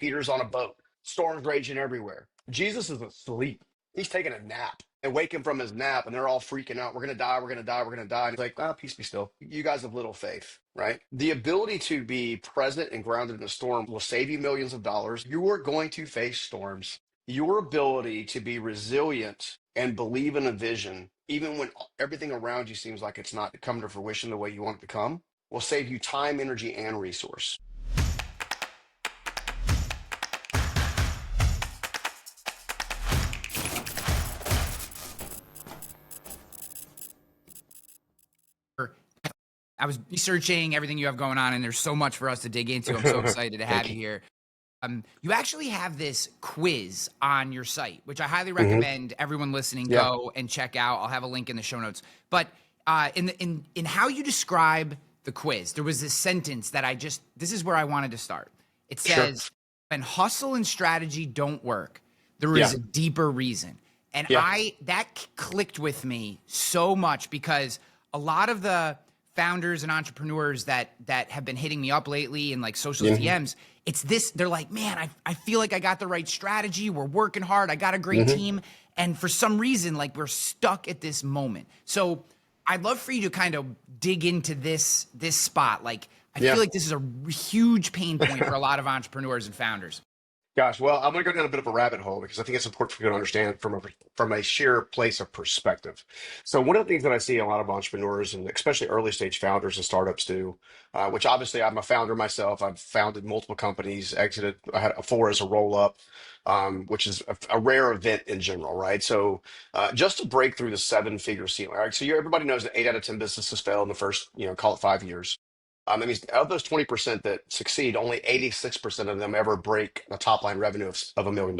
Peter's on a boat. Storms raging everywhere. Jesus is asleep. He's taking a nap and waking from his nap, and they're all freaking out. We're going to die. We're going to die. We're going to die. And he's like, ah, peace be still. You guys have little faith, right? The ability to be present and grounded in a storm will save you millions of dollars. You are going to face storms. Your ability to be resilient and believe in a vision, even when everything around you seems like it's not come to fruition the way you want it to come, will save you time, energy, and resource. I was researching everything you have going on, and there's so much for us to dig into. I'm so excited to have you here. You actually have this quiz on your site, which I highly recommend everyone listening go and check out. I'll have a link in the show notes. But in how you describe the quiz, there was this sentence that this is where I wanted to start. It says, when hustle and strategy don't work, there is a deeper reason. And that clicked with me so much, because a lot of the founders and entrepreneurs that have been hitting me up lately in like social DMs, it's this, they're like, man, I feel like I got the right strategy. We're working hard. I got a great team. And for some reason, like, we're stuck at this moment. So I'd love for you to kind of dig into this spot. Like, I feel like this is a huge pain point for a lot of entrepreneurs and founders. Gosh, well, I'm going to go down a bit of a rabbit hole because I think it's important for you to understand from a sheer place of perspective. So one of the things that I see a lot of entrepreneurs, and especially early stage founders and startups do, which obviously I'm a founder myself. I've founded multiple companies, exited. I had 4 as a roll up, which is a rare event in general, right? So just to break through the 7-figure ceiling, right? So everybody knows that 8 out of 10 businesses fail in the first, call it 5 years. That means of those 20% that succeed, only 86% of them ever break a top line revenue of $1 million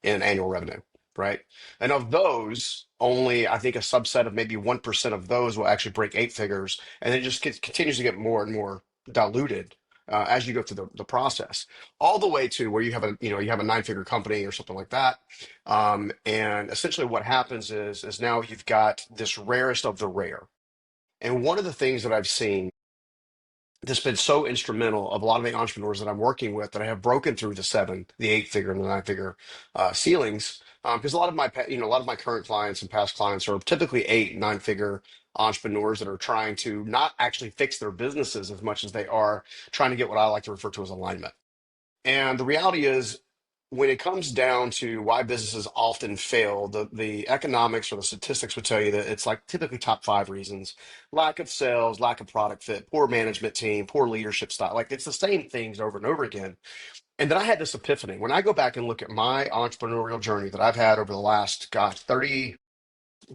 in annual revenue, right? And of those, only I think a subset of maybe 1% of those will actually break 8 figures, and it just continues to get more and more diluted as you go through the process, all the way to where you have a 9-figure company or something like that. And essentially, what happens is now you've got this rarest of the rare. And one of the things that I've seen that's been so instrumental of a lot of the entrepreneurs that I'm working with that I have broken through the 8-figure and the 9-figure ceilings. Because a lot of my current clients and past clients are typically 8, 9-figure entrepreneurs that are trying to not actually fix their businesses as much as they are trying to get what I like to refer to as alignment. And the reality is, when it comes down to why businesses often fail, the economics or the statistics would tell you that it's like typically top 5 reasons: lack of sales, lack of product fit, poor management team, poor leadership style. Like, it's the same things over and over again. And then I had this epiphany when I go back and look at my entrepreneurial journey that I've had over the last, 30,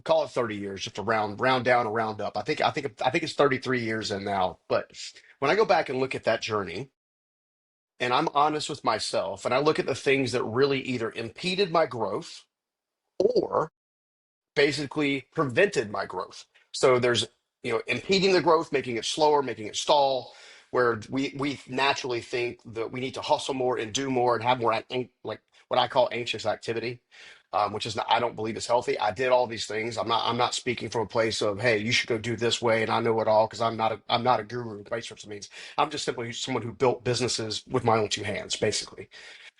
call it 30 years, just to round down or round up. I think it's 33 years in now. But when I go back and look at that journey, and I'm honest with myself, and I look at the things that really either impeded my growth or basically prevented my growth. So there's, impeding the growth, making it slower, making it stall, where we naturally think that we need to hustle more and do more and have more like what I call anxious activity, which is not, I don't believe is healthy. I did all these things. I'm not speaking from a place of, hey, you should go do this way and I know it all, because I'm not a guru by sorts of means. I'm just simply someone who built businesses with my own 2 hands, basically.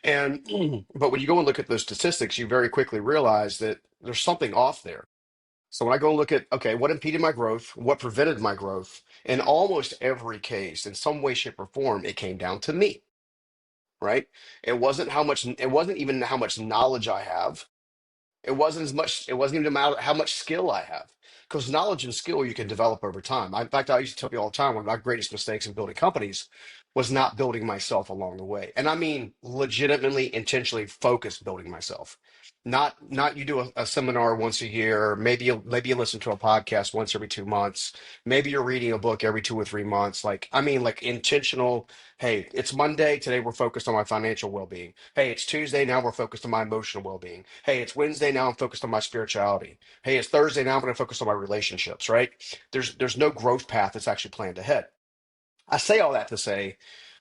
And but when you go and look at those statistics, you very quickly realize that there's something off there. So when I go and look at, okay, what impeded my growth, what prevented my growth, in almost every case, in some way, shape, or form, it came down to me, right? It wasn't even how much knowledge I have. It wasn't even about how much skill I have. Because knowledge and skill you can develop over time. In fact, I used to tell people all the time, one of my greatest mistakes in building companies was not building myself along the way. And I mean legitimately, intentionally focused building myself. Not you do a seminar once a year, maybe you listen to a podcast once every 2 months, maybe you're reading a book every 2 or 3 months. Like, I mean, like, intentional. Hey, it's Monday. Today we're focused on my financial well-being. Hey, it's Tuesday. Now we're focused on my emotional well-being. Hey, it's Wednesday. Now I'm focused on my spirituality. Hey, it's Thursday. Now I'm going to focus on my relationships, right? There's no growth path that's actually planned ahead. I say all that to say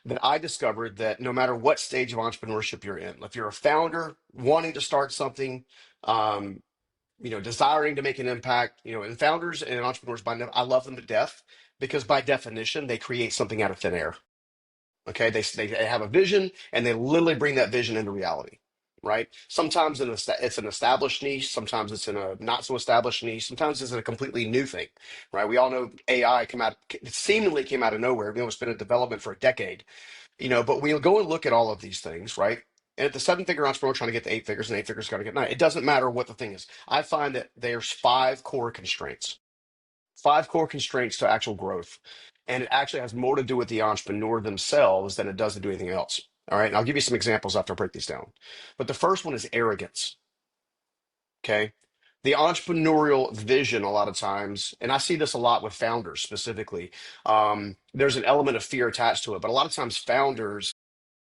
that I discovered that no matter what stage of entrepreneurship you're in, if you're a founder wanting to start something, um, desiring to make an impact, and founders and entrepreneurs, I love them to death, because by definition, they create something out of thin air. Okay, they have a vision and they literally bring that vision into reality, right? Sometimes it's an established niche, sometimes it's in a not so established niche, sometimes it's in a completely new thing, right? We all know AI seemingly came out of nowhere. It's been in development for a decade, but we go and look at all of these things, right? And at the seven-figure entrepreneur trying to get to eight figures, and eight figures got to get nine. It doesn't matter what the thing is. I find that there's five core constraints to actual growth. And it actually has more to do with the entrepreneur themselves than it does to do anything else. All right. And I'll give you some examples after I break these down. But the first one is arrogance. Okay. The entrepreneurial vision, a lot of times, and I see this a lot with founders specifically, there's an element of fear attached to it. But a lot of times, founders,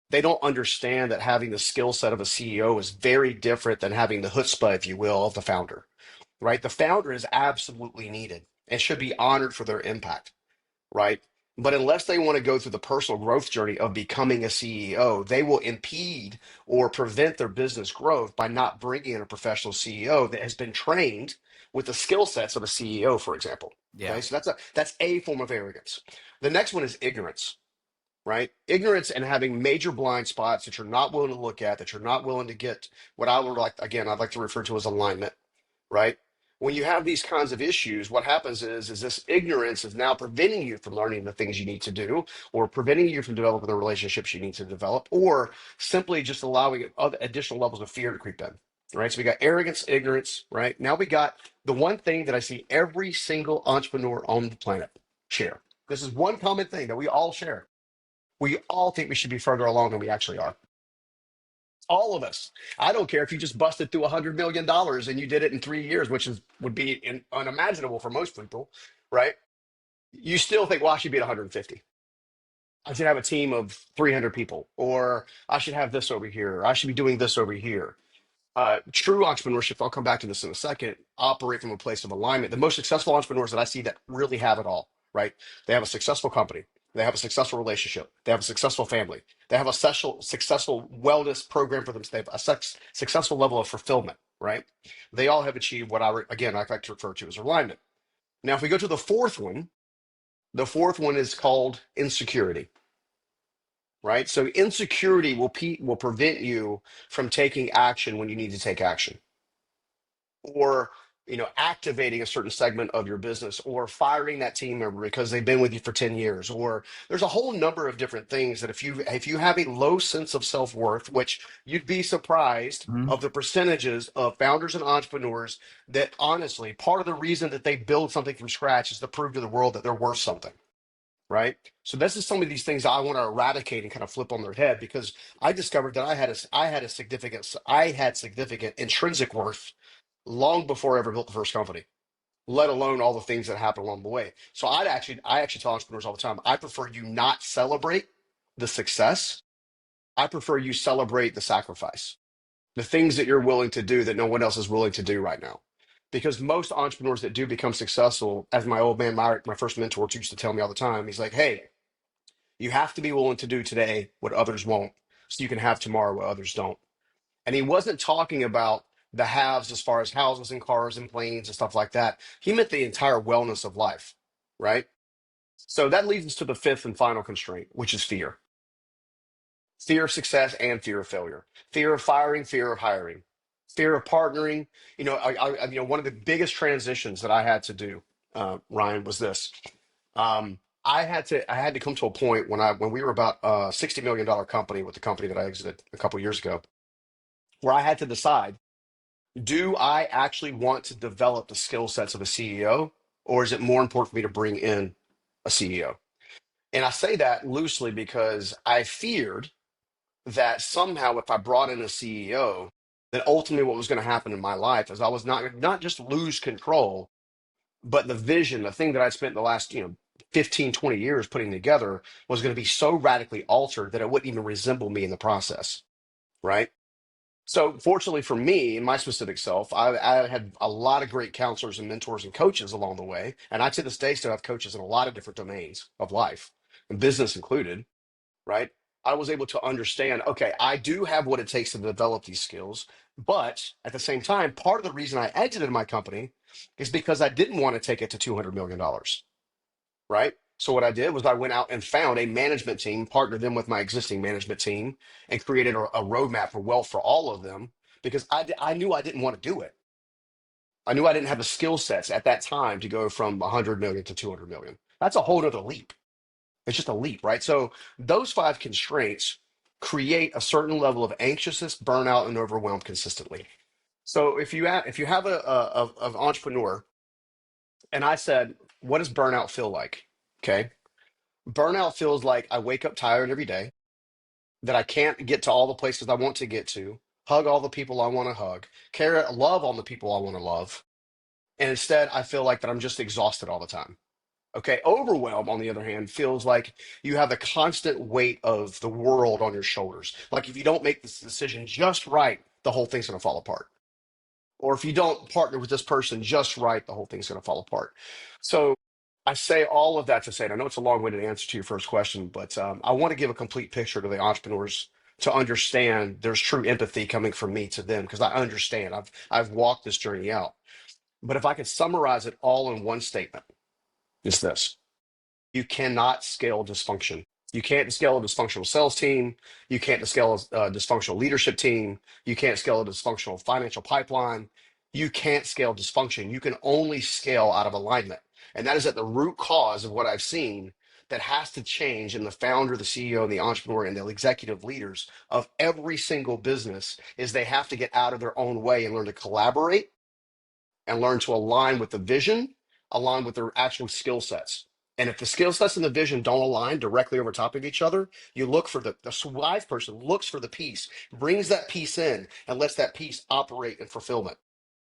they don't understand that having the skill set of a CEO is very different than having the chutzpah, if you will, of the founder, right? The founder is absolutely needed and should be honored for their impact, right? But unless they want to go through the personal growth journey of becoming a CEO, they will impede or prevent their business growth by not bringing in a professional CEO that has been trained with the skill sets of a CEO, for example. Yeah. Okay, so that's a form of arrogance. The next one is ignorance, right? Ignorance and having major blind spots that you're not willing to look at, that you're not willing to get what I would like, again, I'd like to refer to as alignment, right? When you have these kinds of issues, what happens is this ignorance is now preventing you from learning the things you need to do, or preventing you from developing the relationships you need to develop, or simply just allowing other additional levels of fear to creep in. Right. So we got arrogance, ignorance, right? Now we got the one thing that I see every single entrepreneur on the planet share. This is one common thing that we all share. We all think we should be further along than we actually are. All of us. I don't care if you just busted through $100 million and you did it in 3 years, which would be unimaginable for most people, right? You still think, well, I should be at 150. I should have a team of 300 people, or I should have this over here, or I should be doing this over here. True entrepreneurship, I'll come back to this in a second, operate from a place of alignment. The most successful entrepreneurs that I see that really have it all, right? They have a successful company. They have a successful relationship. They have a successful family. They have a successful wellness program for them. They have a successful level of fulfillment, right? They all have achieved what again, I like to refer to as alignment. Now, if we go to the fourth one is called insecurity, right? So insecurity will prevent you from taking action when you need to take action, or activating a certain segment of your business, or firing that team member because they've been with you for 10 years, or there's a whole number of different things that if you have a low sense of self-worth, which you'd be surprised Mhm. of the percentages of founders and entrepreneurs that honestly part of the reason that they build something from scratch is to prove to the world that they're worth something, right? So this is some of these things I want to eradicate and kind of flip on their head, because I discovered that I had significant intrinsic worth long before I ever built the first company, let alone all the things that happened along the way. So I actually tell entrepreneurs all the time, I prefer you not celebrate the success. I prefer you celebrate the sacrifice, the things that you're willing to do that no one else is willing to do right now. Because most entrepreneurs that do become successful, as my old man, my first mentor used to tell me all the time, he's like, hey, you have to be willing to do today what others won't, so you can have tomorrow what others don't. And he wasn't talking about the haves as far as houses and cars and planes and stuff like that. He meant the entire wellness of life, right? So that leads us to the fifth and final constraint, which is fear. Fear of success and fear of failure. Fear of firing, fear of hiring, fear of partnering. One of the biggest transitions that I had to do, Ryan, was this. I had to come to a point when we were about a $60 million company with the company that I exited a couple years ago, where I had to decide, do I actually want to develop the skill sets of a CEO, or is it more important for me to bring in a CEO? And I say that loosely because I feared that somehow if I brought in a CEO, that ultimately what was going to happen in my life is I was not just lose control, but the vision, the thing that I'd spent the last 15, 20 years putting together was going to be so radically altered that it wouldn't even resemble me in the process, right? So fortunately for me and my specific self, I had a lot of great counselors and mentors and coaches along the way. And I to this day still have coaches in a lot of different domains of life, and business included, right? I was able to understand, okay, I do have what it takes to develop these skills. But at the same time, part of the reason I exited my company is because I didn't want to take it to $200 million, right? So what I did was I went out and found a management team, partnered them with my existing management team, and created a roadmap for wealth for all of them because I knew I didn't want to do it. I knew I didn't have the skill sets at that time to go from 100 million to 200 million. That's a whole other leap. It's just a leap, right? So those five constraints create a certain level of anxiousness, burnout, and overwhelm consistently. So if you have an entrepreneur, and I said, what does burnout feel like? Okay, burnout feels like I wake up tired every day, that I can't get to all the places I want to get to, hug all the people I want to hug, care, love on the people I want to love, and instead I feel like that I'm just exhausted all the time. Okay, overwhelm, on the other hand, feels like you have the constant weight of the world on your shoulders. Like if you don't make this decision just right, the whole thing's going to fall apart. Or if you don't partner with this person just right, the whole thing's going to fall apart. So I say all of that to say, and I know it's a long-winded answer to your first question, but I want to give a complete picture to the entrepreneurs to understand there's true empathy coming from me to them because I understand. I've walked this journey out. But if I could summarize it all in one statement, it's this: you cannot scale dysfunction. You can't scale a dysfunctional sales team. You can't scale a dysfunctional leadership team. You can't scale a dysfunctional financial pipeline. You can't scale dysfunction. You can only scale out of alignment. And that is at the root cause of what I've seen that has to change in the founder, the CEO, and the entrepreneur and the executive leaders of every single business is they have to get out of their own way and learn to collaborate and learn to align with the vision, align with their actual skill sets. And if the skill sets and the vision don't align directly over top of each other, you look for the wise person looks for the piece, brings that piece in, and lets that piece operate in fulfillment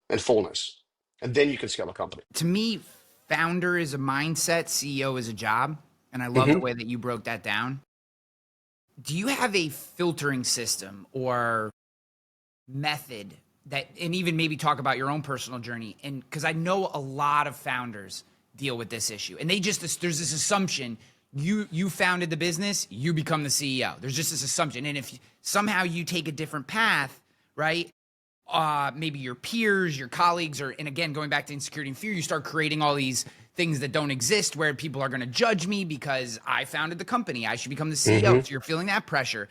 and fullness. And then you can scale a company. To me, founder is a mindset, CEO is a job. And I love the Hmm. way that you broke that down. Do you have a filtering system or method that, and even maybe talk about your own personal journey? And because I know a lot of founders deal with this issue, and there's this assumption you founded the business, you become the CEO. There's just this assumption, and if somehow you take a different path, right? Maybe your peers, your colleagues, or, and again, going back to insecurity and fear, you start creating all these things that don't exist where people are going to judge me because I founded the company. I should become the CEO. Hmm. So you're feeling that pressure.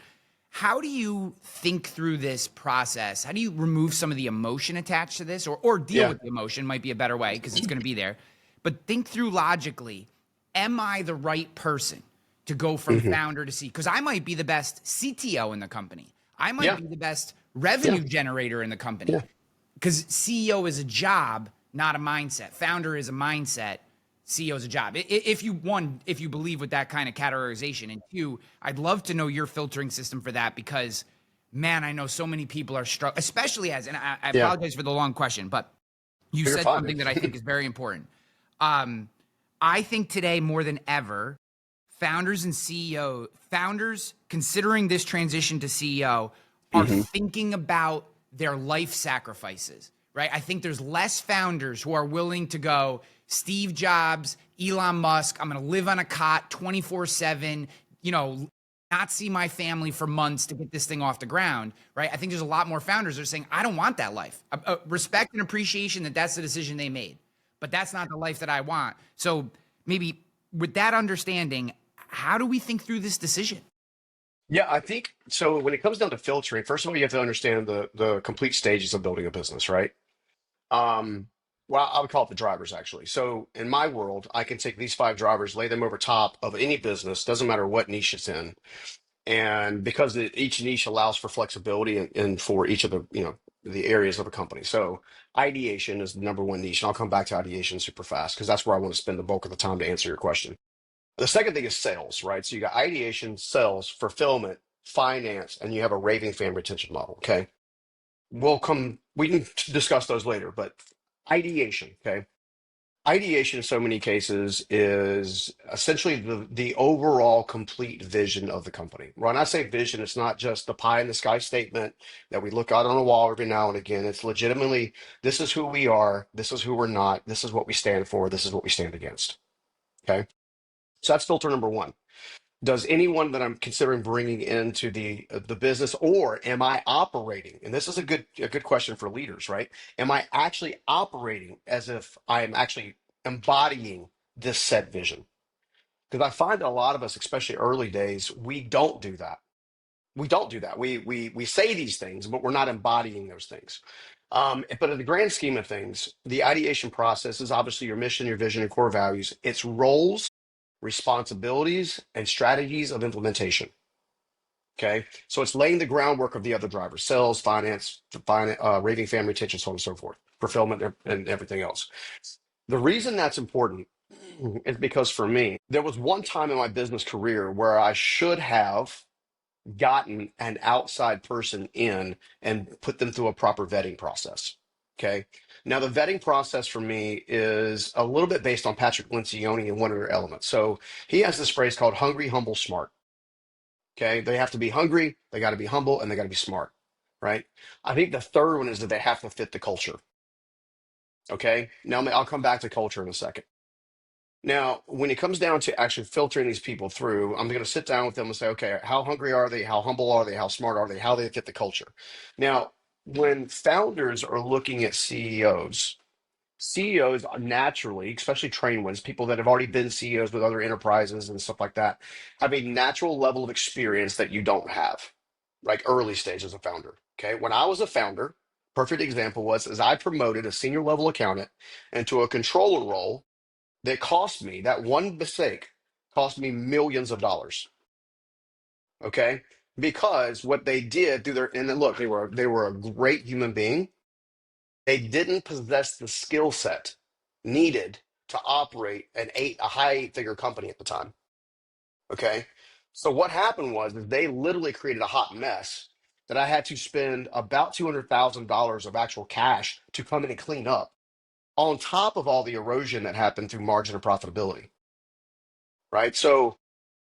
How do you think through this process? How do you remove some of the emotion attached to this, or deal Yeah. with the emotion might be a better way because it's going to be there. But think through logically, am I the right person to go from Hmm. founder to C? Because I might be the best CTO in the company. I might Yeah. be the best Yeah. revenue generator in the company. Yeah. Because CEO is a job, not a mindset. Founder is a mindset. CEO is a job. If you, one, if you believe with that kind of categorization, and two, I'd love to know your filtering system for that because, man, I know so many people are struggling, especially as, and I Yeah. apologize for the long question, but you You're said fine, something that I think dude. is very important. Um, I think today more than ever, founders and CEO founders considering this transition to CEO are Hmm. thinking about their life sacrifices, right? I think there's less founders who are willing to go Steve Jobs, Elon Musk, I'm going to live on a cot 24/7, not see my family for months to get this thing off the ground, right? I think there's a lot more founders that are saying, I don't want that life. Respect and appreciation that that's the decision they made, but that's not the life that I want. So maybe with that understanding, how do we think through this decision? Yeah, I think so. When it comes down to filtering, first of all, you have to understand the complete stages of building a business, right? Um, well, I would call it the drivers actually. So in my world, I can take these five drivers, lay them over top of any business, doesn't matter what niche it's in, and because each niche allows for flexibility and for each of the areas of a company. So ideation is the number one niche, and I'll come back to ideation super fast because that's where I want to spend the bulk of the time to answer your question. The second thing is sales, right? So you got ideation, sales, fulfillment, finance, and you have a raving fan retention model. Okay. We can discuss those later, but ideation, okay? Ideation in so many cases is essentially the overall complete vision of the company. When I say vision, it's not just the pie in the sky statement that we look out on a wall every now and again. It's legitimately, this is who we are, this is who we're not, this is what we stand for, this is what we stand against. Okay. So that's filter number one. Does anyone that I'm considering bringing into the business, or am I operating? And this is a good question for leaders, right? Am I actually operating as if I am actually embodying this set vision? Because I find that a lot of us, especially early days, we don't do that. We don't do that. We say these things, but we're not embodying those things. But in the grand scheme of things, the ideation process is obviously your mission, your vision, and core values. It's roles, responsibilities, and strategies of implementation. Okay, so it's laying the groundwork of the other drivers: sales, raving family retention, so on and so forth, fulfillment, and everything else. The reason that's important is because for me, there was one time in my business career where I should have gotten an outside person in and put them through a proper vetting process. Okay. Now, the vetting process for me is a little bit based on Patrick Lencioni and one of their elements. So he has this phrase called hungry, humble, smart. Okay. They have to be hungry, they got to be humble, and they got to be smart. Right. I think the third one is that they have to fit the culture. Okay. Now, I'll come back to culture in a second. Now, when it comes down to actually filtering these people through, I'm going to sit down with them and say, okay, how hungry are they? How humble are they? How smart are they? How they fit the culture? Now, when founders are looking at CEOs are naturally, especially trained ones, people that have already been CEOs with other enterprises and stuff like that, have a natural level of experience that you don't have, like early stage as a founder. Okay. When I was a founder, perfect example was as I promoted a senior level accountant into a controller role that cost me, that one mistake cost me millions of dollars. Okay. Because what they did through their, and then look, they were a great human being. They didn't possess the skill set needed to operate a high eight-figure company at the time. Okay. So what happened was is they literally created a hot mess that I had to spend about $200,000 of actual cash to come in and clean up on top of all the erosion that happened through margin of profitability. Right. So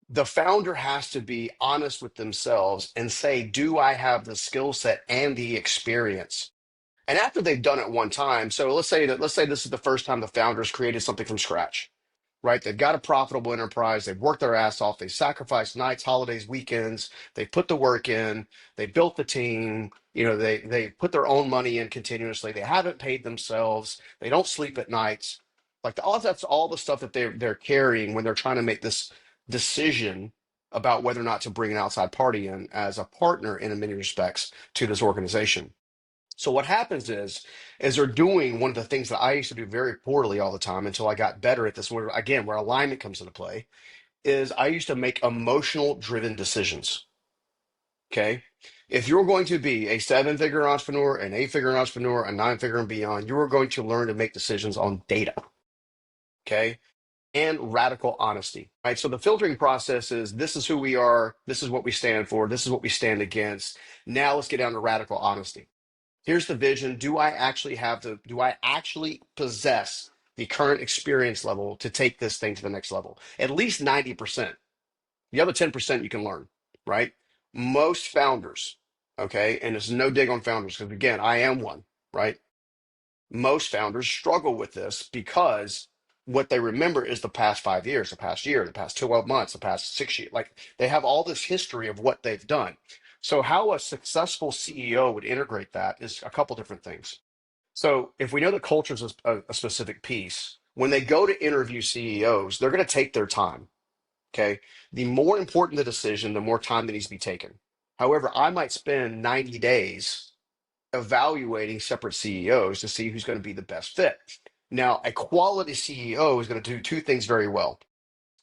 the founder has to be honest with themselves and say, do I have the skill set and the experience? And after they've done it one time, so let's say this is the first time the founders created something from scratch, right? They've got a profitable enterprise, they've worked their ass off, they sacrificed nights, holidays, weekends, they put the work in, they built the team, they put their own money in continuously, they haven't paid themselves, they don't sleep at nights. Like all that's all the stuff that they're carrying when they're trying to make this decision about whether or not to bring an outside party in as a partner in many respects to this organization. So what happens is they're doing one of the things that I used to do very poorly all the time until I got better at this. Where alignment comes into play is I used to make emotional driven decisions. Okay. If you're going to be a seven-figure entrepreneur, an eight-figure entrepreneur, a nine-figure and beyond, you are going to learn to make decisions on data. Okay. And radical honesty. Right. So the filtering process is this is who we are, this is what we stand for, this is what we stand against. Now let's get down to radical honesty. Here's the vision. Do I actually possess the current experience level to take this thing to the next level? At least 90%. The other 10% you can learn, right? Most founders, okay, and it's no dig on founders because again, I am one, right? Most founders struggle with this because what they remember is the past 5 years, the past year, the past 12 months, the past 6 years. Like they have all this history of what they've done. So, how a successful CEO would integrate that is a couple different things. So, if we know that culture is a specific piece, when they go to interview CEOs, they're going to take their time. Okay. The more important the decision, the more time that needs to be taken. However, I might spend 90 days evaluating separate CEOs to see who's going to be the best fit. Now, a quality CEO is going to do two things very well.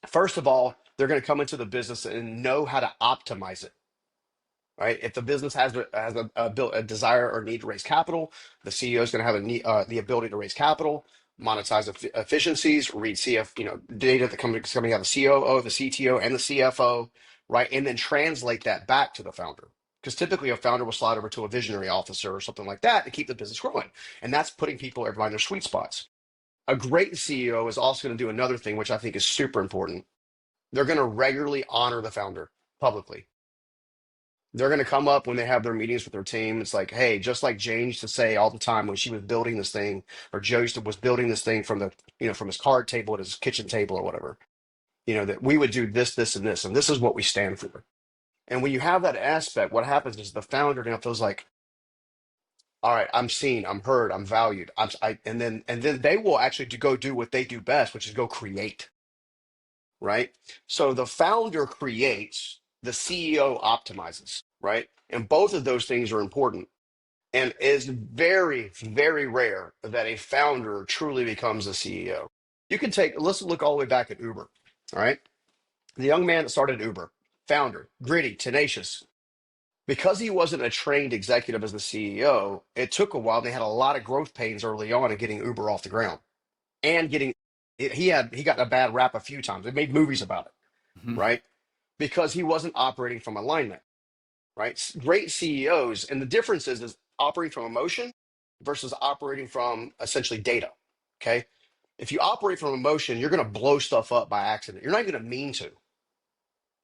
First of all, they're going to come into the business and know how to optimize it. Right? If the business has a desire or need to raise capital, the CEO is going to have the ability to raise capital, monetize efficiencies, read data that coming out of the COO, the CTO, and the CFO, right? And then translate that back to the founder. Because typically a founder will slide over to a visionary officer or something like that to keep the business growing. And that's putting everybody in their sweet spots. A great CEO is also going to do another thing, which I think is super important. They're going to regularly honor the founder publicly. They're going to come up when they have their meetings with their team. It's like, hey, just like Jane used to say all the time when she was building this thing, or was building this thing from his card table at his kitchen table or whatever, that we would do this, this, and this is what we stand for. And when you have that aspect, what happens is the founder now feels like, all right, I'm seen, I'm heard, I'm valued. And then they will actually go do what they do best, which is go create. right? So the founder creates, the CEO optimizes, right? And both of those things are important. And it's very, very rare that a founder truly becomes a CEO. You can take, let's look all the way back at Uber, all right? The young man that started Uber, founder, gritty, tenacious. Because he wasn't a trained executive as the CEO, it took a while. They had a lot of growth pains early on in getting Uber off the ground and getting, he got a bad rap a few times. They made movies about it, Mhm. right? Because he wasn't operating from alignment, right? Great CEOs, and the difference is operating from emotion versus operating from essentially data. Okay. If you operate from emotion, you're going to blow stuff up by accident. You're not going to mean to,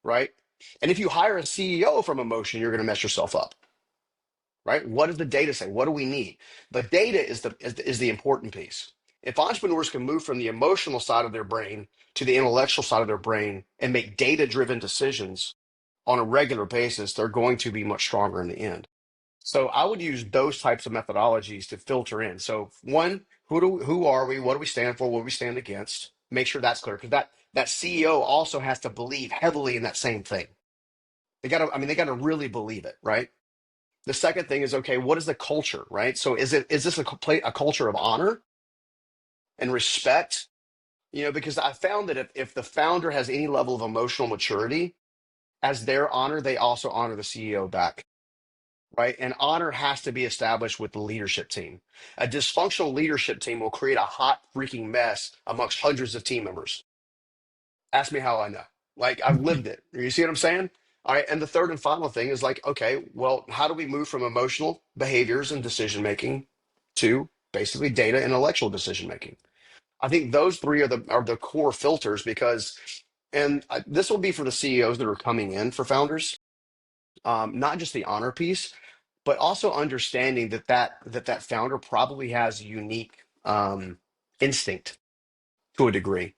right? And if you hire a CEO from emotion, you're going to mess yourself up, right? What does the data say? What do we need? The data is the important piece. If entrepreneurs can move from the emotional side of their brain to the intellectual side of their brain and make data driven decisions on a regular basis, they're going to be much stronger in the end. So I would use those types of methodologies to filter in. So one, who are we? What do we stand for? What do we stand against? Make sure that's clear because that CEO also has to believe heavily in that same thing. They got to really believe it, right? The second thing is, okay, what is the culture, right? So is this a culture of honor and respect? Because I found that if the founder has any level of emotional maturity as their honor, they also honor the CEO back, right? And honor has to be established with the leadership team. A dysfunctional leadership team will create a hot freaking mess amongst hundreds of team members. Ask me how I know. Like I've lived it. You see what I'm saying? All right. And the third and final thing is like, okay, well, how do we move from emotional behaviors and decision making to basically data and intellectual decision making? I think those three are the core filters because, and this will be for the CEOs that are coming in for founders, not just the honor piece, but also understanding that founder probably has unique instinct to a degree,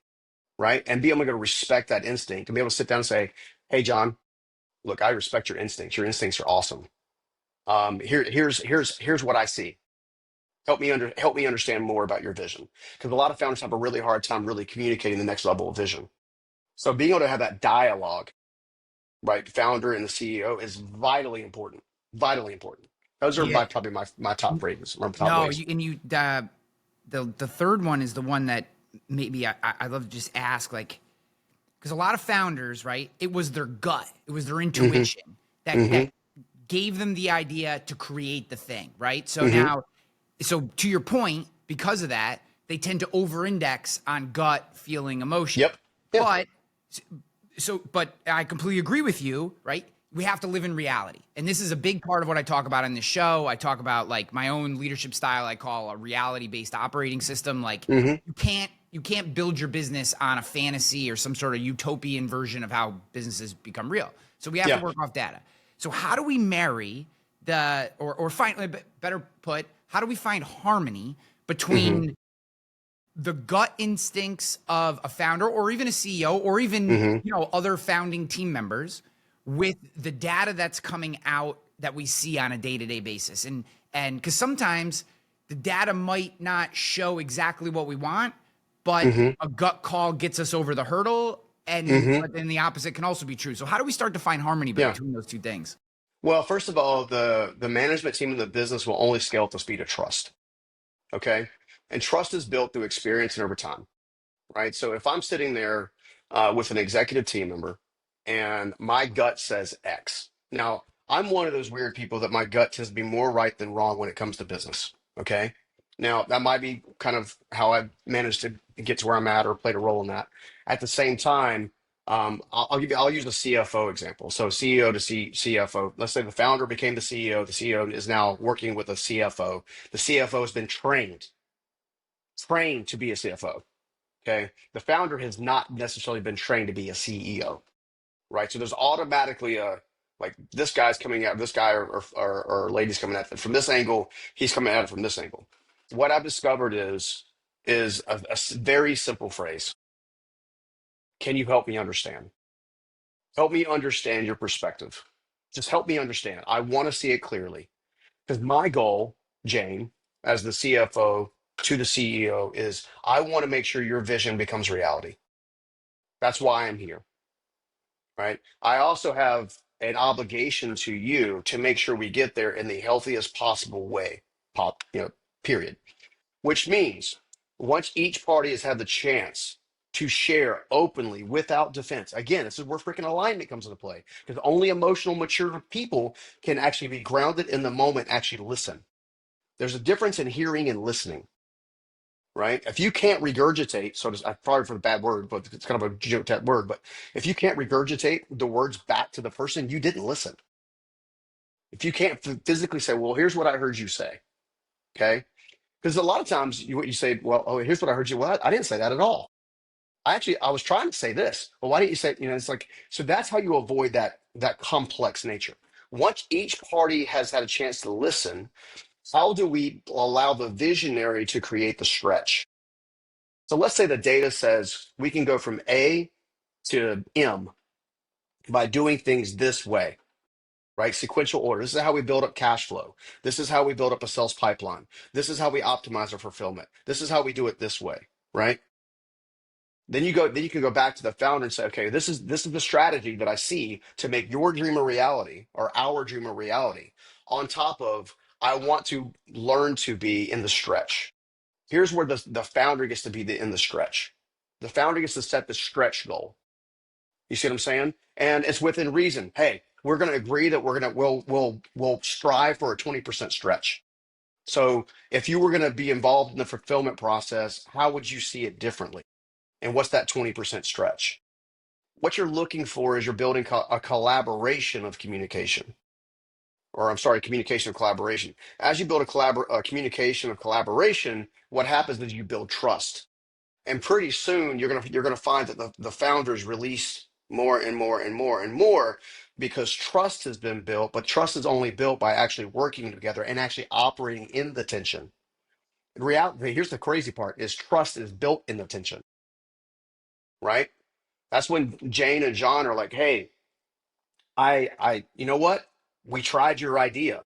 right? And be able to respect that instinct and be able to sit down and say, "Hey, John, look, I respect your instincts. Your instincts are awesome. Here's what I see. Help me understand more about your vision." Because a lot of founders have a really hard time really communicating the next level of vision. So being able to have that dialogue, right, founder and the CEO is vitally important. Vitally important. Those are Yeah. probably my top ratings, my top No, ways. the third one is the one that maybe I love to just ask, like, because a lot of founders, right? It was their gut, it was their Hmm. intuition that Hmm. gave them the idea to create the thing, right? So Hmm. now, so to your point, because of that, they tend to over-index on gut feeling emotion. Yep. Yeah. But but I completely agree with you, right? We have to live in reality. And this is a big part of what I talk about in the show. I talk about like my own leadership style I call a reality-based operating system. Like Hmm. you can't build your business on a fantasy or some sort of utopian version of how businesses become real. So we have to Yeah. work off data. So how do we marry or find, better put, how do we find harmony Hmm. between the gut instincts of a founder or even a CEO or even Hmm. other founding team members with the data that's coming out that we see on a day-to-day basis? And because sometimes the data might not show exactly what we want, but Hmm. a gut call gets us over the hurdle, and Hmm. but then the opposite can also be true. So how do we start to find harmony Yeah. between those two things? Well, first of all, the management team in the business will only scale at the speed of trust. Okay. And trust is built through experience and over time, right? So if I'm sitting there with an executive team member and my gut says X, now I'm one of those weird people that my gut tends to be more right than wrong when it comes to business. Okay. Now that might be kind of how I've managed to get to where I'm at or played a role in that. At the same time, I'll use the CFO example. So CEO to CFO. Let's say the founder became the CEO. The CEO is now working with a CFO. The CFO has been trained to be a CFO. Okay. The founder has not necessarily been trained to be a CEO, right? So there's automatically like this guy's coming at this guy or lady's coming at it from this angle. He's coming at it from this angle. What I've discovered is a very simple phrase. Can you help me understand? Help me understand your perspective. Just help me understand. I want to see it clearly. Because my goal, Jane, as the CFO to the CEO, is I want to make sure your vision becomes reality. That's why I'm here, right? I also have an obligation to you to make sure we get there in the healthiest possible way, period. Which means once each party has had the chance to share openly without defense, again, this is where freaking alignment comes into play because only emotional, mature people can actually be grounded in the moment, actually listen. There's a difference in hearing and listening, right? If you can't regurgitate, so to, probably for the bad word, but it's kind of a joke that word, but if you can't regurgitate the words back to the person, you didn't listen. If you can't physically say, well, here's what I heard you say, okay? Because a lot of times what you say, well, oh, here's what I heard you. Well, I didn't say that at all. I was trying to say this. Well, why didn't you say, it's like, so that's how you avoid that complex nature. Once each party has had a chance to listen, how do we allow the visionary to create the stretch? So let's say the data says we can go from A to M by doing things this way, right? Sequential order. This is how we build up cash flow. This is how we build up a sales pipeline. This is how we optimize our fulfillment. This is how we do it this way, right? Then you can go back to the founder and say, okay, this is the strategy that I see to make your dream a reality or our dream a reality. On top of, I want to learn to be in the stretch. Here's where the founder gets to be in the stretch. The founder gets to set the stretch goal. You see what I'm saying? And it's within reason. Hey, we're going to agree that we'll strive for a 20% stretch. So if you were going to be involved in the fulfillment process, how would you see it differently? And what's that 20% stretch? What you're looking for is you're building a collaboration of communication, or I'm sorry, communication of collaboration. As you build a communication of collaboration, what happens is you build trust. And pretty soon you're gonna find that the founders release more and more and more and more because trust has been built, but trust is only built by actually working together and actually operating in the tension. In reality, here's the crazy part is trust is built in the tension, right? That's when Jane and John are like, hey, you know what? We tried your idea,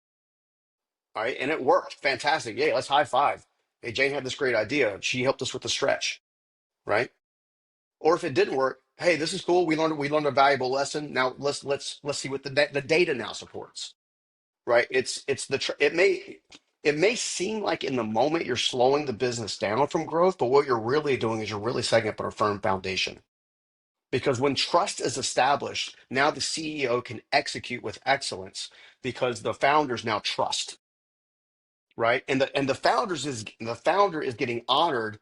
all right, and it worked. Fantastic. Yeah, let's high five. Hey, Jane had this great idea. She helped us with the stretch, right? Or if it didn't work, hey, this is cool. We learned a valuable lesson. Now let's see what the data now supports, right? It may seem like in the moment you're slowing the business down from growth, but what you're really doing is you're really setting up a firm foundation. Because when trust is established, now the CEO can execute with excellence because the founders now trust, right? And the founder is getting honored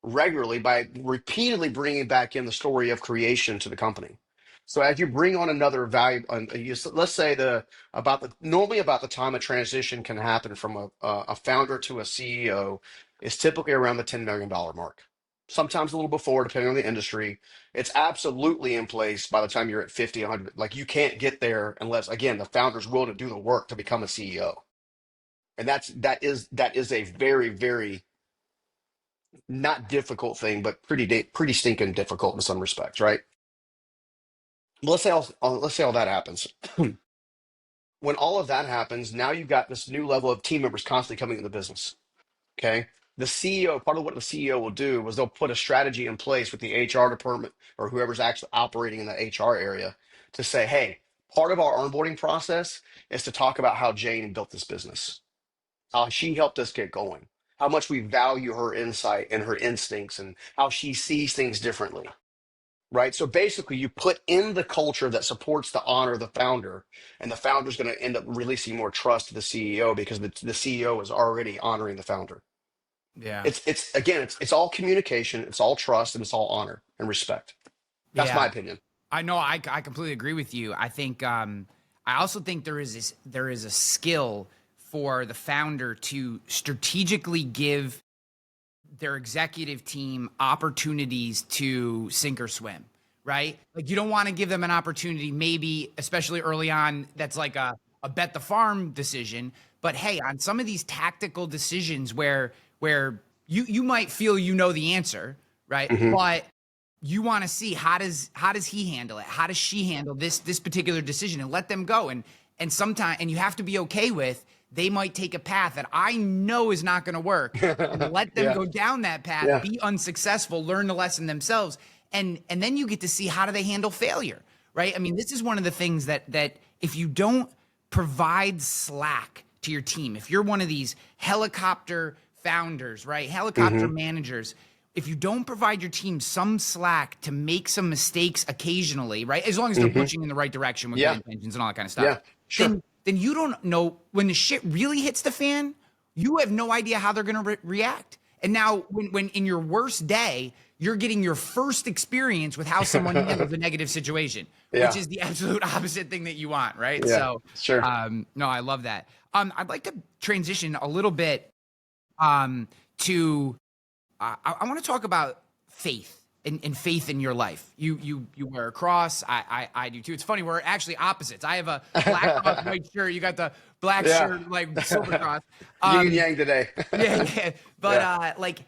regularly by repeatedly bringing back in the story of creation to the company. So as you bring on another value, let's say normally about the time a transition can happen from a founder to a CEO is typically around the $10 million mark. Sometimes a little before, depending on the industry. It's absolutely in place by the time you're at 50, 100. Like you can't get there unless, again, the founder's willing to do the work to become a CEO. And that is a very, very not difficult thing, but pretty stinking difficult in some respects, right? Well, let's say all that happens. When all of that happens, now you've got this new level of team members constantly coming into the business. Okay. The CEO, part of what the CEO will do was they'll put a strategy in place with the HR department or whoever's actually operating in the HR area to say, hey, part of our onboarding process is to talk about how Jane built this business, how she helped us get going, how much we value her insight and her instincts, and how she sees things differently. Right. So basically, you put in the culture that supports the honor of the founder, and the founder is going to end up releasing more trust to the CEO because the CEO is already honoring the founder. Yeah. It's all communication, it's all trust, and it's all honor and respect. That's my Yeah. opinion. I know. I completely agree with you. I think. I also think there is a skill for the founder to strategically give their executive team opportunities to sink or swim, right? Like you don't want to give them an opportunity, maybe especially early on, that's like a bet the farm decision. But hey, on some of these tactical decisions where you might feel you know the answer, right? Hmm. But you want to see how does he handle it? How does she handle this particular decision and let them go. And sometimes and you have to be okay with they might take a path that I know is not going to work and let them Yeah, go down that path, yeah. be unsuccessful, learn the lesson themselves. and then you get to see how do they handle failure, right? I mean, this is one of the things that if you don't provide slack to your team, if you're one of these helicopter founders, right, helicopter Hmm. managers, if you don't provide your team some slack to make some mistakes occasionally, right, as long as they're Hmm. pushing in the right direction with good Yeah. intentions and all that kind of stuff, Yeah. Sure. then you don't know when the shit really hits the fan. You have no idea how they're going to react. And now, when in your worst day, you're getting your first experience with how someone handles a negative situation, which Yeah. is the absolute opposite thing that you want, right? Yeah. So, Sure. no, I love that. I'd like to transition a little bit to I want to talk about faith and faith in your life. You wear a cross. I do too. It's funny, we're actually opposites. I have a black cross, white shirt. You got the black Yeah. shirt, like silver cross. Yin and Um, yang today. yeah, yeah. But Yeah. like,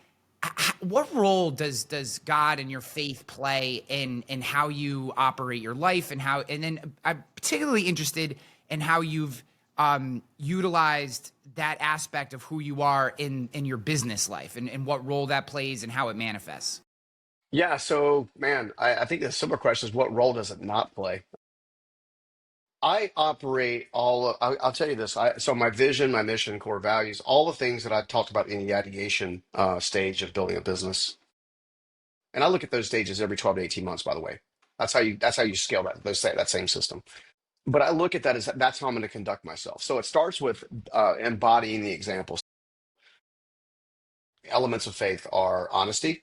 what role does God and your faith play in how you operate your life and how? And then I'm particularly interested in how you've utilized that aspect of who you are in your business life and what role that plays and how it manifests. Yeah. So, man, I think the simple question is, what role does it not play? I operate I'll tell you this. So my vision, my mission, core values, all the things that I talked about in the ideation stage of building a business. And I look at those stages every 12 to 18 months, by the way. That's how you scale that same system. But I look at that as that's how I'm going to conduct myself. So it starts with embodying the examples. Elements of faith are honesty,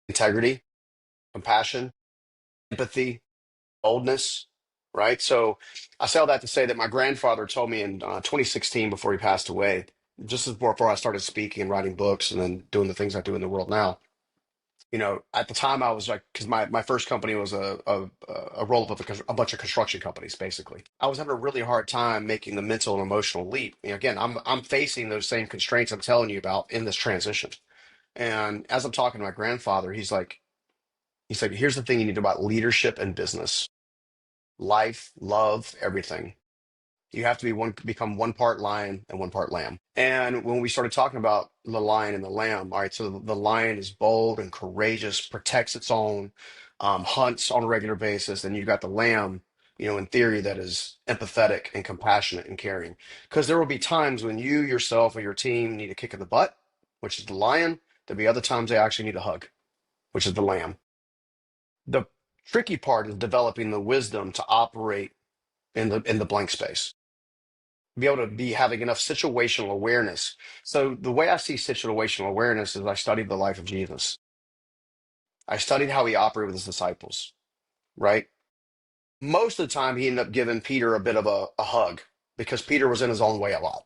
integrity, compassion, empathy, boldness, right? So I say all that to say that my grandfather told me in 2016 before he passed away, just as before I started speaking and writing books and then doing the things I do in the world now. At the time I was like, because my first company was a roll up of a bunch of construction companies, basically. I was having a really hard time making the mental and emotional leap. Again, I'm facing those same constraints I'm telling you about in this transition. And as I'm talking to my grandfather, he's like, here's the thing you need about leadership and business, life, love, everything. You have to become one part lion and one part lamb. And when we started talking about the lion and the lamb, all right, so the lion is bold and courageous, protects its own, hunts on a regular basis, and you've got the lamb, in theory, that is empathetic and compassionate and caring. Because there will be times when you yourself or your team need a kick in the butt, which is the lion. There'll be other times they actually need a hug, which is the lamb. The tricky part is developing the wisdom to operate in the blank space, be able to be having enough situational awareness. So the way I see situational awareness is I studied the life of Jesus. I studied how he operated with his disciples, right? Most of the time he ended up giving Peter a bit of a hug because Peter was in his own way a lot.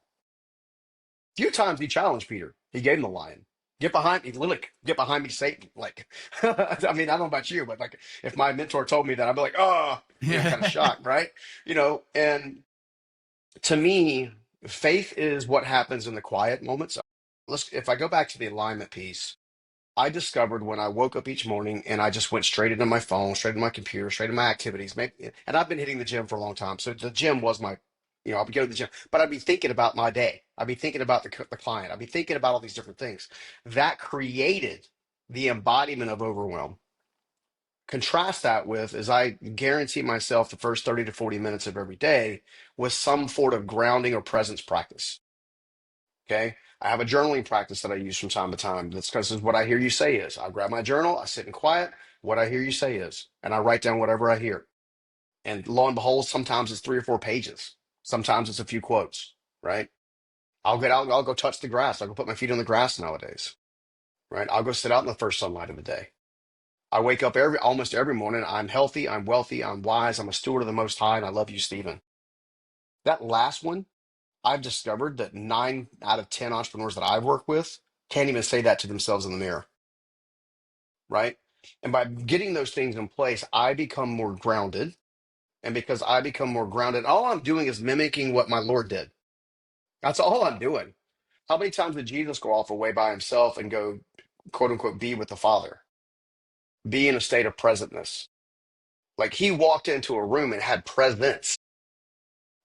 Few times he challenged Peter. He gave him the lion. Get behind me, literally, get behind me, Satan. Like, I mean, I don't know about you, but like, if my mentor told me that, I'd be like, oh, kind of shocked, right? And to me, faith is what happens in the quiet moments. If I go back to the alignment piece, I discovered when I woke up each morning and I just went straight into my phone, straight into my computer, straight into my activities. Maybe, and I've been hitting the gym for a long time. So the gym was I would go to the gym, but I'd be thinking about my day. I'd be thinking about the client. I'd be thinking about all these different things. That created the embodiment of overwhelm. Contrast that with is I guarantee myself the first 30 to 40 minutes of every day with some sort of grounding or presence practice. Okay. I have a journaling practice that I use from time to time. That's because what I hear you say is I grab my journal, I sit in quiet. What I hear you say is, and I write down whatever I hear. And lo and behold, sometimes it's 3 or 4 pages. Sometimes it's a few quotes, right? I'll get out, I'll go touch the grass. I'll go put my feet on the grass nowadays, right? I'll go sit out in the first sunlight of the day. I wake up almost every morning. I'm healthy, I'm wealthy, I'm wise, I'm a steward of the Most High, and I love you, Stephen. That last one, I've discovered that 9 out of 10 entrepreneurs that I've worked with can't even say that to themselves in the mirror, right? And by getting those things in place, I become more grounded. And because I become more grounded, all I'm doing is mimicking what my Lord did. That's all I'm doing. How many times did Jesus go off away by himself and go, quote unquote, be with the Father, be in a state of presentness? Like he walked into a room and had presence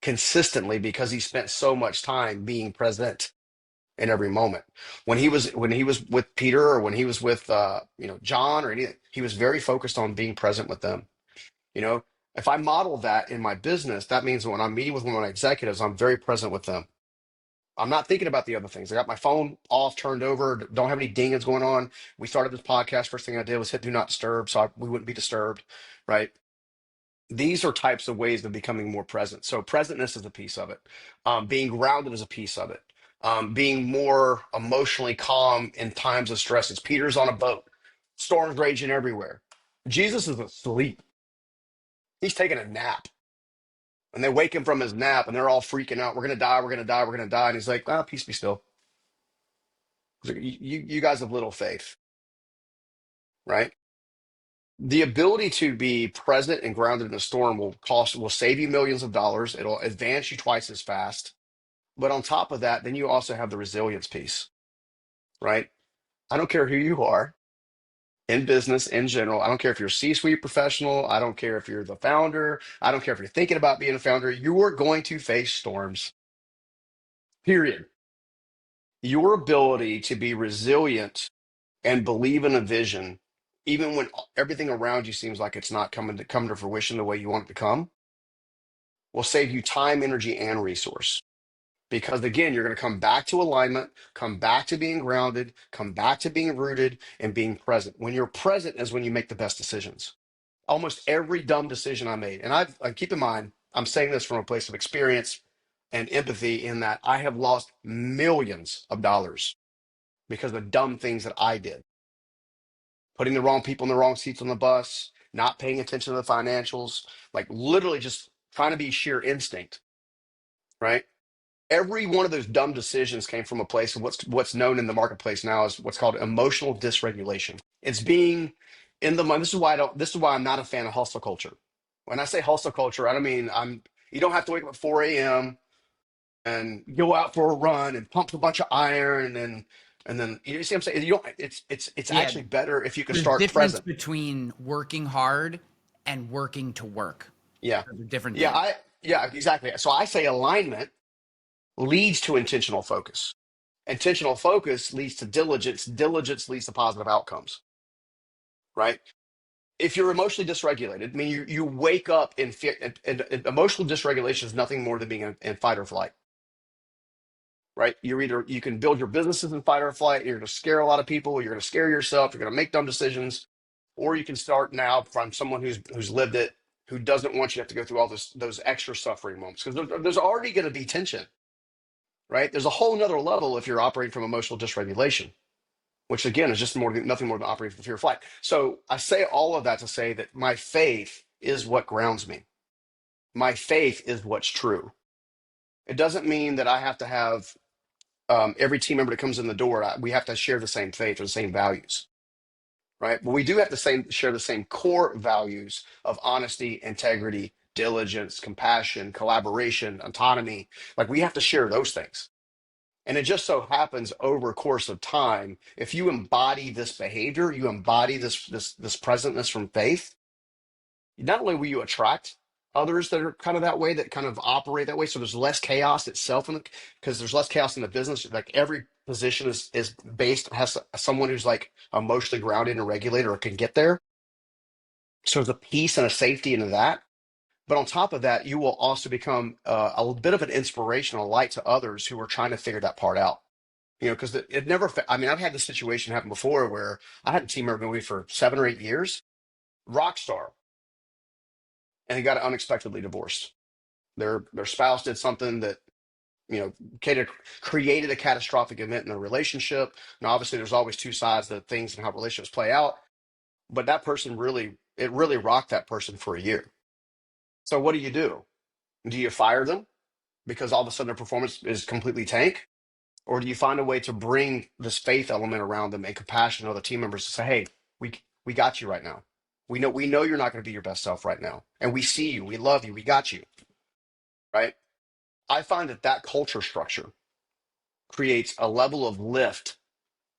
consistently because he spent so much time being present. in every moment. When he was with Peter, or when he was with John or anything, he was very focused on being present with them. You know, if I model that in my business, that means when I'm meeting with one of my executives, I'm very present with them. I'm not thinking about the other things. I got my phone off, turned over, don't have any dingings going on. We started this podcast. First thing I did was hit do not disturb, so we wouldn't be disturbed, right? These are types of ways of becoming more present. So presentness is a piece of it. Being grounded is a piece of it. Being more emotionally calm in times of stress. It's Peter's on a boat, storms raging everywhere. Jesus is asleep. He's taking a nap. And they wake him from his nap and they're all freaking out. We're going to die. We're going to die. We're going to die. And he's like, ah, peace be still. He's like, you guys have little faith, right? The ability to be present and grounded in a storm will save you millions of dollars. It'll advance you twice as fast. But on top of that, then you also have the resilience piece, right? I don't care who you are in business in general. I don't care if you're a C-suite professional. I don't care if you're the founder. I don't care if you're thinking about being a founder. You are going to face storms, period. Your ability to be resilient and believe in a vision, even when everything around you seems like it's not come to fruition the way you want it to come, will save you time, energy, and resource. Because again, you're going to come back to alignment, come back to being grounded, come back to being rooted and being present. When you're present is when you make the best decisions. Almost every dumb decision I made, and I keep in mind, I'm saying this from a place of experience and empathy in that I have lost millions of dollars because of dumb things that I did. Putting the wrong people in the wrong seats on the bus, not paying attention to the financials, like literally just trying to be sheer instinct, right? Every one of those dumb decisions came from a place of what's known in the marketplace now as what's called emotional dysregulation. It's being in the mind. This is why I'm not a fan of hustle culture. When I say hustle culture, I don't mean you don't have to wake up at 4 a.m. and go out for a run and pump a bunch of iron and then you see what I'm saying? You don't it's Yeah, actually better if you can there's start difference present. between working hard and working to work. Yeah. They're different Yeah, things. exactly. So I say alignment leads to intentional focus. Intentional focus leads to diligence. Diligence leads to positive outcomes, right? If you're emotionally dysregulated, I mean, you wake up in fear, and emotional dysregulation is nothing more than being in fight or flight, right? You can build your businesses in fight or flight. You're going to scare a lot of people. You're going to scare yourself. You're going to make dumb decisions, or you can start now from someone who's lived it, who doesn't want you to have to go through all those extra suffering moments because there's already going to be tension, right? There's a whole nother level if you're operating from emotional dysregulation, which again is just nothing more than operating from fear of flight. So I say all of that to say that my faith is what grounds me. My faith is what's true. It doesn't mean that I have to have every team member that comes in the door. We have to share the same faith or the same values, right? But we do have to share the same core values of honesty, integrity, diligence, compassion, collaboration, autonomy. Like we have to share those things. And it just so happens over a course of time, if you embody this behavior, you embody this presentness from faith, not only will you attract others that are kind of that way, that kind of operate that way. So there's less chaos itself because there's less chaos in the business. Like every position is has someone who's like emotionally grounded and regulated or can get there. So there's a peace and a safety into that. But on top of that, you will also become a bit of an inspiration, a light to others who are trying to figure that part out. Because it never, I mean, I've had this situation happen before where I had a team member with me for 7 or 8 years, rock star, and he got unexpectedly divorced. Their spouse did something that, you know, created a catastrophic event in their relationship. Now, obviously, there's always two sides to things and how relationships play out, but that person it really rocked that person for a year. So what do you do? Do you fire them because all of a sudden their performance is completely tank? Or do you find a way to bring this faith element around them and compassion to other team members to say, hey, we got you right now. We know you're not going to be your best self right now. And we see you, we love you, we got you. Right. I find that culture structure creates a level of lift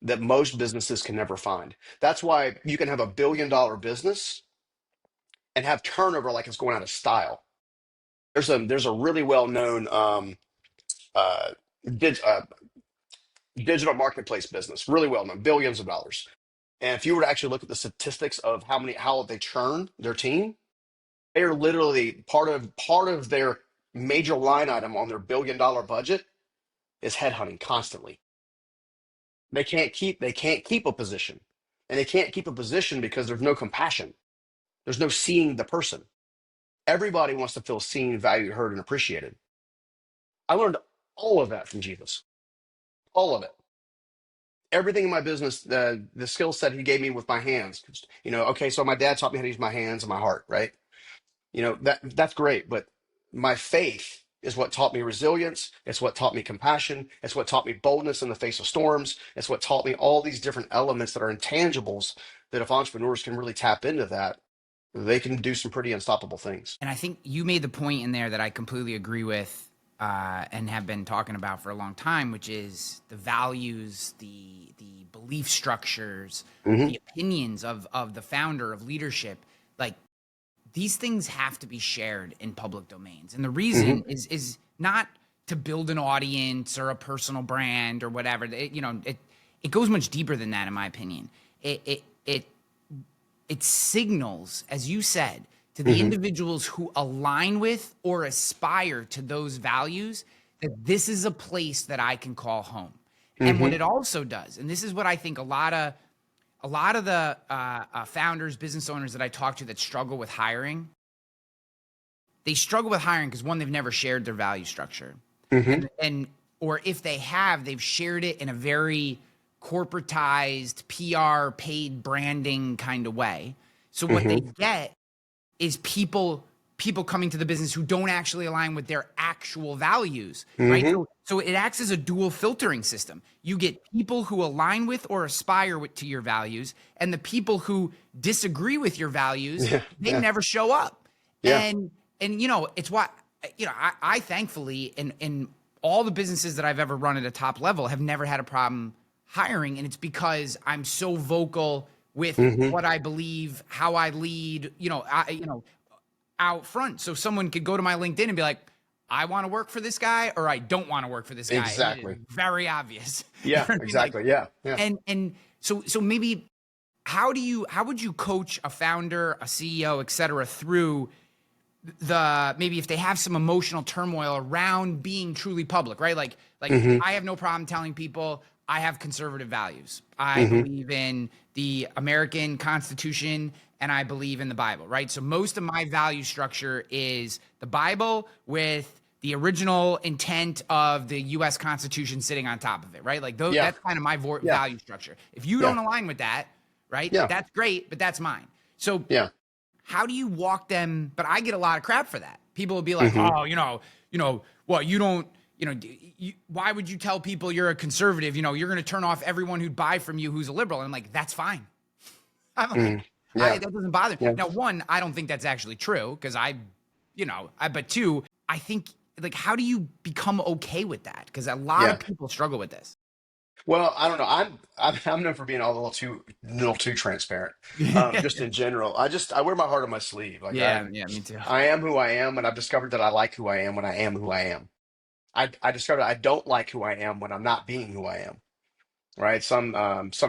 that most businesses can never find. That's why you can have $1 billion business and have turnover like it's going out of style. There's a really well known uh, did, uh, digital marketplace business, really well known, billions of dollars. And if you were to actually look at the statistics of how they churn their team, they are literally part of their major line item on their $1 billion budget is headhunting constantly. They can't keep a position. And they can't keep a position because there's no compassion. There's no seeing the person. Everybody wants to feel seen, valued, heard, and appreciated. I learned all of that from Jesus. All of it. Everything in my business, the skill set he gave me with my hands. Okay, so my dad taught me how to use my hands and my heart, right? That's great, but my faith is what taught me resilience. It's what taught me compassion. It's what taught me boldness in the face of storms. It's what taught me all these different elements that are intangibles that if entrepreneurs can really tap into that, they can do some pretty unstoppable things. And I think you made the point in there that I completely agree with, and have been talking about for a long time, which is the values, the belief structures, Hmm. the opinions of the founder, of leadership. Like, these things have to be shared in public domains. And the Hmm. reason is not to build an audience or a personal brand or whatever. It goes much deeper than that, in my opinion. It signals, as you said, to the Hmm. individuals who align with or aspire to those values, that this is a place that I can call home. And what Hmm. it also does, and this is what I think a lot of the founders, business owners that I talk to that struggle with hiring, they struggle with hiring because, one, they've never shared their value structure, Hmm. and or if they have, they've shared it in a very corporatized, PR paid branding kind of way. So what they Hmm. get is people coming to the business who don't actually align with their actual values, right? Hmm. So it acts as a dual filtering system. You get people who align with or aspire to your values, and the people who disagree with your values, Yeah. they Yeah. never show up. Yeah. And it's what, I thankfully, in all the businesses that I've ever run at a top level, have never had a problem hiring, and it's because I'm so vocal with Hmm. what I believe, how I lead, out front. So someone could go to my LinkedIn and be like, I want to work for this guy, or I don't want to work for this guy. And it is Exactly. very obvious. You know Yeah. what I mean? Like, Exactly. Yeah. Yeah. and so maybe how would you coach a founder, a CEO, et cetera, through maybe if they have some emotional turmoil around being truly public, right? Like Hmm. I have no problem telling people I have conservative values. I Hmm. believe in the American Constitution and I believe in the Bible, right? So most of my value structure is the Bible with the original intent of the US Constitution sitting on top of it, right? Like Yeah. that's kind of my Yeah. value structure. If you don't Yeah. align with that, right? Yeah. That's great, but that's mine. So Yeah. how do you walk them? But I get a lot of crap for that. People will be like, Hmm. oh, what, you don't, why would you tell people you're a conservative? You're going to turn off everyone who'd buy from you who's a liberal. And I'm like, that's fine. I'm Hmm. like, Yeah. that doesn't bother me. Yeah. Now, one, I don't think that's actually true because but two, I think, like, how do you become okay with that? Because a lot Yeah. of people struggle with this. Well, I don't know. I'm known for being a little too transparent. Just in general, I wear my heart on my sleeve. Like Yeah, yeah, me too. I am who I am, and I've discovered that I like who I am when I am who I am. I discovered I don't like who I am when I'm not being who I am. Right? Some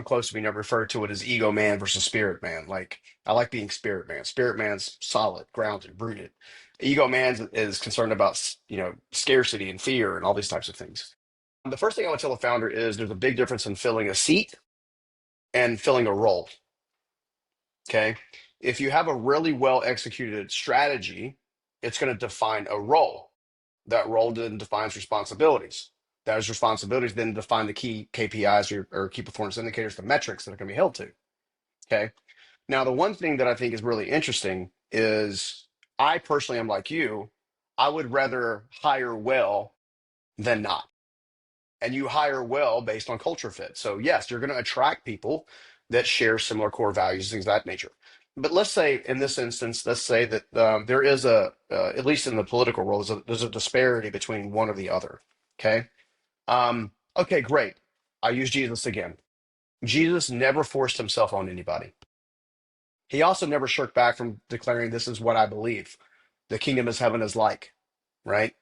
close to me never refer to it as ego man versus spirit man. Like I like being spirit man. Spirit man's solid, grounded, rooted. Ego man is concerned about scarcity and fear and all these types of things. The first thing I would tell a founder is there's a big difference in filling a seat and filling a role. Okay. If you have a really well executed strategy, it's going to define a role. That role then defines responsibilities. Those responsibilities then define the key KPIs or key performance indicators, the metrics that are going to be held to. Okay. Now, the one thing that I think is really interesting is I personally am like you. I would rather hire well than not. And you hire well based on culture fit. So yes, you're going to attract people that share similar core values, things of that nature. But let's say in this instance, let's say that there is at least in the political world, there's a disparity between one or the other. Okay. Okay, great. I use Jesus again. Jesus never forced himself on anybody. He also never shirked back from declaring, this is what I believe. The kingdom of heaven is like, right?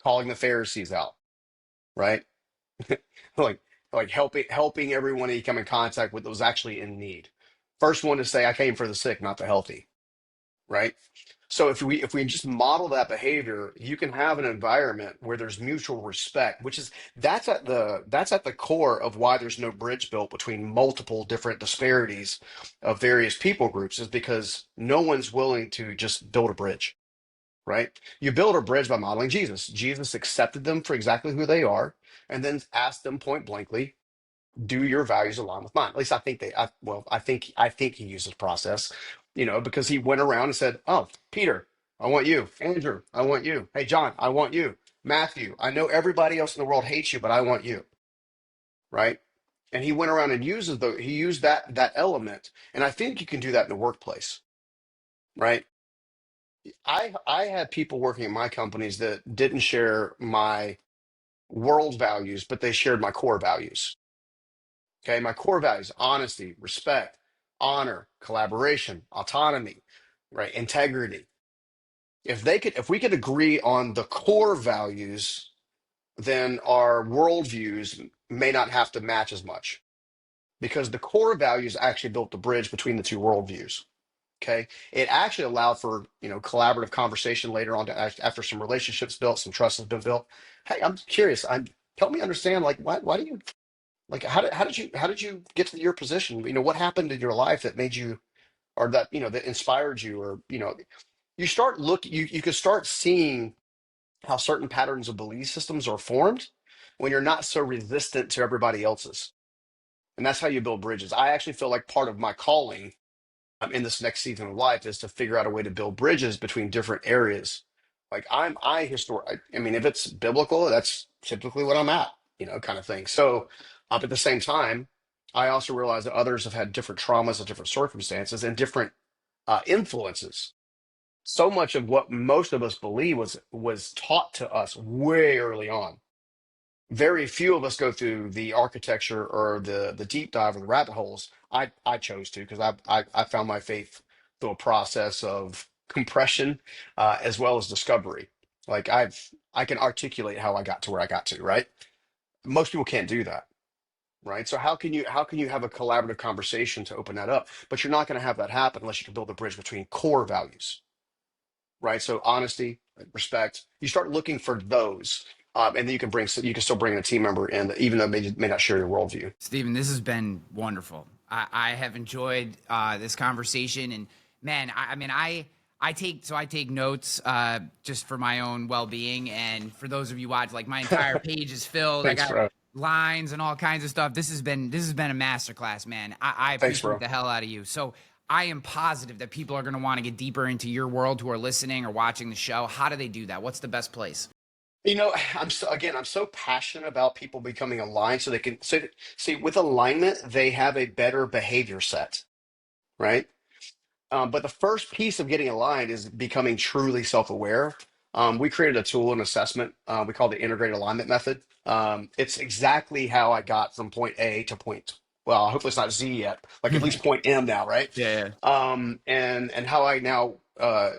Calling the Pharisees out, right? Like like helping everyone he come in contact with that was actually in need. First one to say, I came for the sick, not the healthy, right? So if we just model that behavior, you can have an environment where there's mutual respect, which is that's at the core of why there's no bridge built between multiple different disparities of various people groups, is because no one's willing to just build a bridge, right? You build a bridge by modeling Jesus. Jesus accepted them for exactly who they are, and then asked them point blankly, do your values align with mine? At least I think I think he uses process, because he went around and said, "Oh, Peter, I want you. Andrew, I want you. Hey, John, I want you. Matthew, I know everybody else in the world hates you, but I want you." Right? And he went around and he used that element, and I think you can do that in the workplace, right? I had people working at my companies that didn't share my world values, but they shared my core values. Okay, my core values: honesty, respect, honor, collaboration, autonomy, right? Integrity. If we could agree on the core values, then our worldviews may not have to match as much, because the core values actually built the bridge between the two worldviews. Okay, it actually allowed for collaborative conversation later on after some relationships built, some trust has been built. Hey, I'm curious. Help me understand, like, why do you, like, how did you get to your position? What happened in your life that made you, or that inspired you, or you can start seeing how certain patterns of belief systems are formed when you're not so resistant to everybody else's. And that's how you build bridges. I actually feel like part of my calling in this next season of life is to figure out a way to build bridges between different areas. Like I mean, if it's biblical, that's typically what I'm at, kind of thing. So, at the same time, I also realize that others have had different traumas and different circumstances and different influences. So much of what most of us believe was taught to us way early on. Very few of us go through the architecture or the deep dive or the rabbit holes. I chose to, because I found my faith through a process of compression, as well as discovery. Like I can articulate how I got to where I got to, right? Most people can't do that, right? So how can you have a collaborative conversation to open that up? But you're not going to have that happen unless you can build a bridge between core values, right? So honesty, respect. You start looking for those, and then you can still bring in a team member in, even though may not share your worldview. Stephen, this has been wonderful. I have enjoyed this conversation, and man, I mean, I take notes just for my own well being, and for those of you watch, like my entire page is filled. I Thanks, got bro. lines and all kinds of stuff. This has been a masterclass, man. I Thanks, appreciate bro. the hell out of you. So I am positive that people are going to want to get deeper into your world who are listening or watching the show. How do they do that? What's the best place? I'm so passionate about people becoming aligned so they can see, with alignment, they have a better behavior set, right? But the first piece of getting aligned is becoming truly self-aware. We created a tool and assessment, we call the integrated alignment method. It's exactly how I got from point A to well, hopefully it's not Z yet, like at least point M now, right? Yeah, And how I now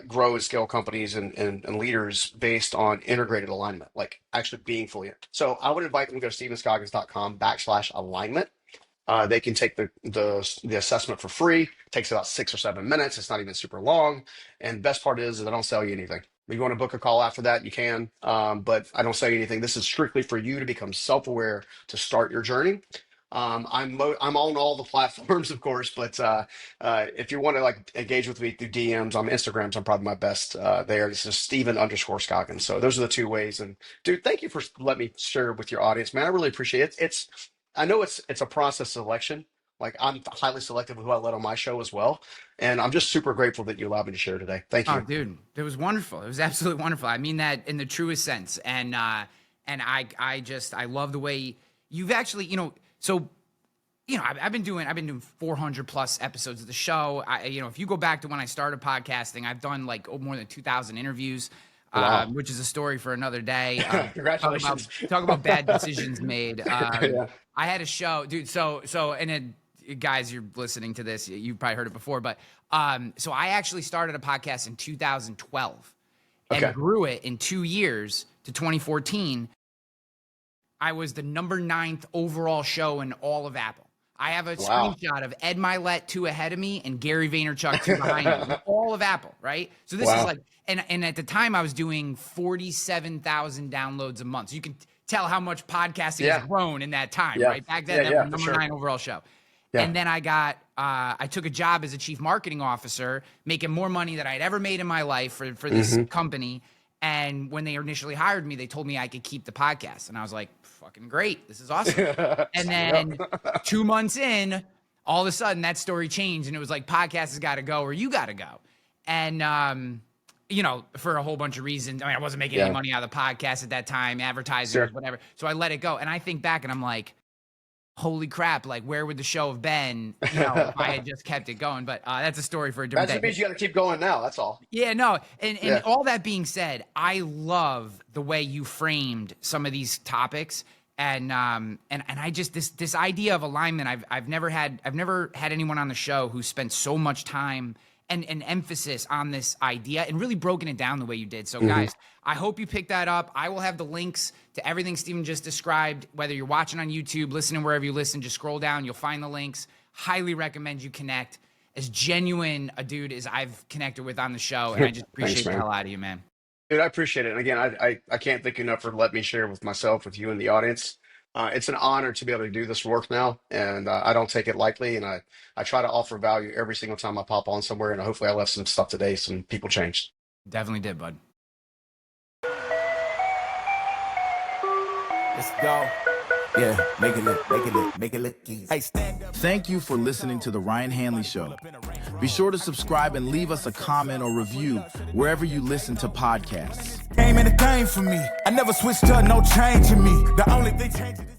grow and scale companies and leaders based on integrated alignment, like actually being fully in. So I would invite them to go to stevenscoggins.com/alignment. They can take the assessment for free. It takes about 6 or 7 minutes. It's not even super long. And the best part is I don't sell you anything. If you want to book a call after that, you can. But I don't sell you anything. This is strictly for you to become self-aware to start your journey. I'm on all the platforms, of course, but if you want to like engage with me through DMs on Instagrams, I'm probably my best there. This is Steven_Scoggins. So those are the two ways. And dude, thank you for letting me share with your audience, man. I really appreciate it. I know it's a process selection. Like, I'm highly selective with who I let on my show as well. And I'm just super grateful that you allowed me to share today. Thank oh, you. dude, it was wonderful. It was absolutely wonderful. I mean that in the truest sense. And I love the way you've actually, so I've been doing 400 plus episodes of the show. If you go back to when I started podcasting, I've done like more than 2,000 interviews, Wow. which is a story for another day. Talk about Congratulations. talk about bad decisions made. Yeah. I had a show, dude. Guys, you're listening to this, you've probably heard it before, but so I actually started a podcast in 2012 and Okay. grew it in 2 years to 2014 I was the number 9th overall show in all of Apple. I have a Wow. screenshot of Ed Milet 2 ahead of me and Gary Vaynerchuk 2 behind me. In all of Apple, right? So this is like, and at the time I was doing 47,000 downloads a month. So you can tell how much podcasting has grown in that time, right? Back then, that was number 9 overall show. And then I took a job as a chief marketing officer, making more money than I'd ever made in my life for this company. And when they initially hired me, they told me I could keep the podcast. And I was like, fucking great. This is awesome. And then 2 months in, all of a sudden that story changed. And it was like, podcast has got to go or you got to go. And, you know, for a whole bunch of reasons. I mean, I wasn't making any money out of the podcast at that time, advertising, whatever. So I let it go. And I think back and I'm like, holy crap, like where would the show have been, you know, if I had just kept it going? But that's a story for a different day. That means you got to keep going now. That's all. Yeah, no. And all that being said, I love the way you framed some of these topics. And I just, this idea of alignment, I've never had anyone on the show who spent so much time and emphasis on this idea and really broken it down the way you did. So guys, I hope you picked that up. I will have the links to everything Stephen just described, whether you're watching on YouTube, listening wherever you listen, just scroll down, you'll find the links. Highly recommend you connect. As genuine a dude as I've connected with on the show, and I just appreciate the hell out of you, man. Dude, I appreciate it. And again, I can't thank you enough for letting me share with myself, with you and the audience. It's an honor to be able to do this work now, and I don't take it lightly. And I try to offer value every single time I pop on somewhere, and hopefully I left some stuff today, some people changed. Definitely did, bud. Let's go. Yeah, make it look easy. Hey, thank you for listening to The Ryan Hanley Show. Be sure to subscribe and leave us a comment or review wherever you listen to podcasts. Game in the game for me. I never switched up, no change in me. The only thing changing is